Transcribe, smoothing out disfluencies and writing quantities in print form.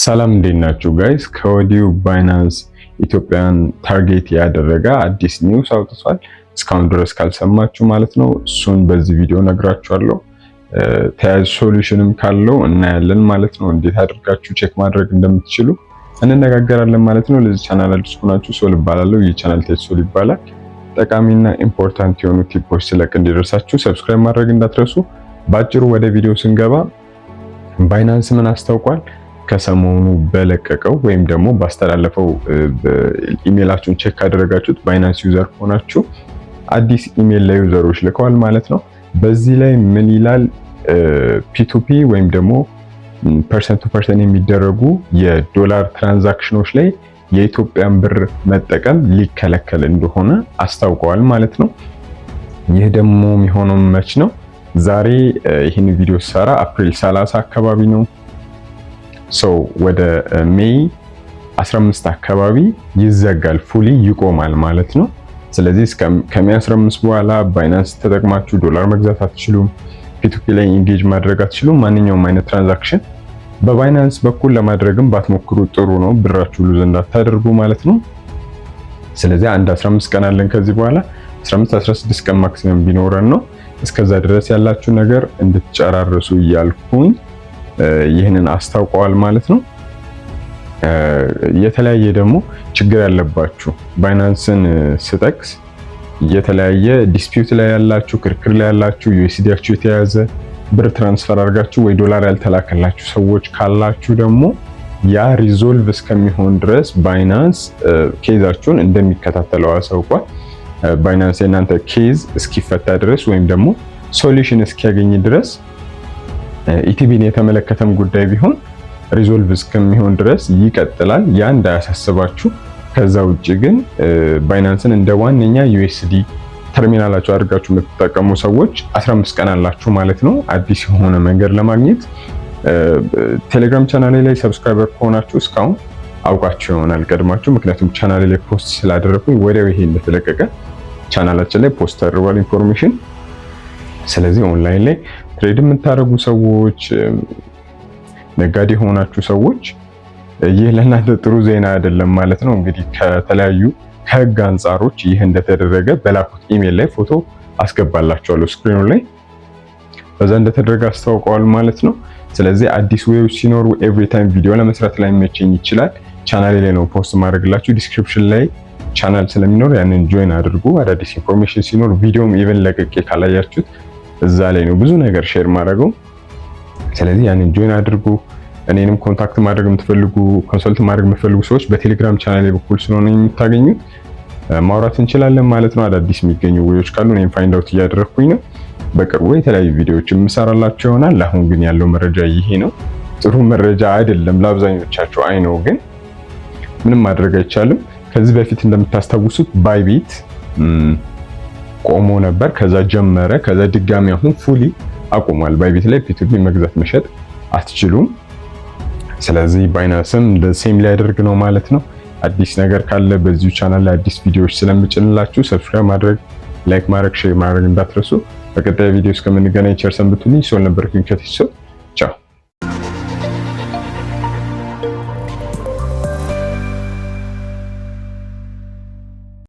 ሰላም እንዴት ናችሁ ጋይስ? ከወዲሁ ባይናንስ ኢትዮጵያን ታርጌት ያደረገ አዲስ ኒውስ አውጥቷል። እስካሁን ድረስ ካልሰማችሁ ማለት ነው እሱን በዚህ ቪዲዮ ነግራችኋለሁ። ተያያዥ ሶሉሽንም ካለው እናያለን ማለት ነው። እንዴት አድርጋችሁ ቼክ ማድረግ እንደምትችሉ እንነጋገራለን ማለት ነው። ለዚህ ቻናል አዲስ ሆናችሁ ሶል ይባላለሁ። ይህ ቻናል ቴሶል ይባላል። ጠቃሚና ኢምፖርታንት የሆኑ ቲፖች ስለቅ እንዲደርሳችሁ ሰብስክራይብ ማድረግ እንዳትረሱ። ባጭሩ ወደ ቪዲዮ ስንገባ ባይናንስ ምን አስታውቋል? ከሰሞኑ በለቀቀው ወይም ደግሞ ባስተላለፈው ኢሜላችሁን ቼክ ካደረጋችሁት ባይናንስ ዩዘር ሆናችሁ አዲስ ኢሜል ለዩዘሮች ልከዋል ማለት ነው። በዚህ ላይ ምን ይላል? ፒቱፒ ወይም ደግሞ ፐርሰን ቱ ፐርሰን የሚደረጉ የዶላር ትራንዛክሽኖች ላይ የኢትዮጵያን ብር መጠቀም ሊከለከል እንደሆነ አስታውቀዋል ማለት ነው። ይህ ደግሞ የሚሆነው መች ነው? ዛሬ ይህን ቪዲዮ ሰራ አፕሪል 30 አካባቢ ነው። ወደ ሜይ 15 አካባቢ ይዘጋል፣ ፉሊ ይቆማል ማለት ነው። ስለዚህ ከሜይ 15 በኋላ ባይናንስ ተጠቅማችሁ ዶላር መግዛት አትችሉም። ፒቱፒ ላይ ኢንጌጅ ማድረግ አትችሉም። ማንኛውም አይነት ትራንዛክሽን በባይናንስ በኩል ለማድረግም ባትሞክሩ ጥሩ ነው፣ ብራችሁ ሉዝ እንዳታደርጉ ማለት ነው። ስለዚህ አንድ 15 ቀን አለን ከዚህ በኋላ 15-16 ቀን ማክሲመም ቢኖረን ነው። እስከዛ ድረስ ያላችሁ ነገር እንድትጨራርሱ እያልኩኝ ይህንን አስታውቀዋል ማለት ነው። የተለያየ ደግሞ ችግር ያለባችሁ ባይናንስን ስጠቅስ የተለያየ ዲስፒዩት ላይ ያላችሁ፣ ክርክር ላይ ያላችሁ፣ ዩኤስዲያችሁ የተያዘ ብር ትራንስፈር አድርጋችሁ ወይ ዶላር ያልተላከላችሁ ሰዎች ካላችሁ ደግሞ ያ ሪዞልቭ እስከሚሆን ድረስ ባይናንስ ኬዛችሁን እንደሚከታተለው አሳውቋል። ባይናንስ የእናንተ ኬዝ እስኪፈታ ድረስ ወይም ደግሞ ሶሉሽን እስኪያገኝ ድረስ ኢቲቢን የተመለከተም ጉዳይ ቢሆን ሪዞልቭ እስከሚሆን ድረስ ይቀጥላል። ያ እንዳያሳስባችሁ። ከዛ ውጭ ግን ባይናንስን እንደ ዋነኛ ዩኤስዲ ተርሚናላችሁ አድርጋችሁ የምትጠቀሙ ሰዎች 15 ቀን አላችሁ ማለት ነው አዲስ የሆነ መንገድ ለማግኘት። ቴሌግራም ቻናሌ ላይ ሰብስክራይበር ከሆናችሁ እስካሁን አውቃችሁ ይሆናል ቀድማችሁ፣ ምክንያቱም ቻናሌ ላይ ፖስት ስላደረኩኝ ወዲያው ይሄ እንደተለቀቀ ቻናላችን ላይ ፖስት ተደርጓል ኢንፎርሜሽን። ስለዚህ ኦንላይን ላይ ትሬድ የምታደርጉ ሰዎች፣ ነጋዴ የሆናችሁ ሰዎች ይህ ለእናንተ ጥሩ ዜና አይደለም ማለት ነው። እንግዲህ ከተለያዩ ከህግ አንጻሮች ይህ እንደተደረገ በላኩት ኢሜል ላይ ፎቶ አስገባላችኋለሁ ስክሪኑ ላይ፣ በዛ እንደተደረገ አስታውቀዋል ማለት ነው። ስለዚህ አዲስ ዌዎች ሲኖሩ ኤቭሪ ታይም ቪዲዮ ለመስራት ላይ መቼኝ ይችላል ቻናሌ ላይ ነው ፖስት ማድረግላችሁ። ዲስክሪፕሽን ላይ ቻናል ስለሚኖር ያንን ጆይን አድርጉ። አዳዲስ ኢንፎርሜሽን ሲኖር ቪዲዮም ኢቨን ለቅቄ ካላያችሁት እዛ ላይ ነው ብዙ ነገር ሼር ማድረገው። ስለዚህ ያንን ጆይን አድርጉ። እኔንም ኮንታክት ማድረግ የምትፈልጉ፣ ኮንሰልት ማድረግ የምትፈልጉ ሰዎች በቴሌግራም ቻናል በኩል ስለሆነ የምታገኙት ማውራት እንችላለን ማለት ነው። አዳዲስ የሚገኙ ዌዎች ካሉ እኔም ፋይንድ አውት እያደረኩኝ ነው። በቅርቡ የተለያዩ ቪዲዮዎች የምሰራላችሁ ይሆናል። አሁን ግን ያለው መረጃ ይሄ ነው። ጥሩ መረጃ አይደለም ለአብዛኞቻችሁ አይ ነው፣ ግን ምንም ማድረግ አይቻልም። ከዚህ በፊት እንደምታስታውሱት ባይቢት ቆሞ ነበር፣ ከዛ ጀመረ፣ ከዛ ድጋሚ አሁን ፉሊ አቁሟል። ባይቢት ላይ ፒቱፒ መግዛት መሸጥ አትችሉም። ስለዚህ ባይናንስም ሴም ሊያደርግ ነው ማለት ነው። አዲስ ነገር ካለ በዚሁ ቻናል ላይ አዲስ ቪዲዮዎች ስለምጭንላችሁ ሰብስክራይብ ማድረግ፣ ላይክ ማድረግ፣ ሼር ማድረግ እንዳትረሱ። በቀጣይ ቪዲዮ እስከምንገናኝ ቸር ሰንብቱልኝ። ሶል ነበርኩኝ ከቲሶ ቻው።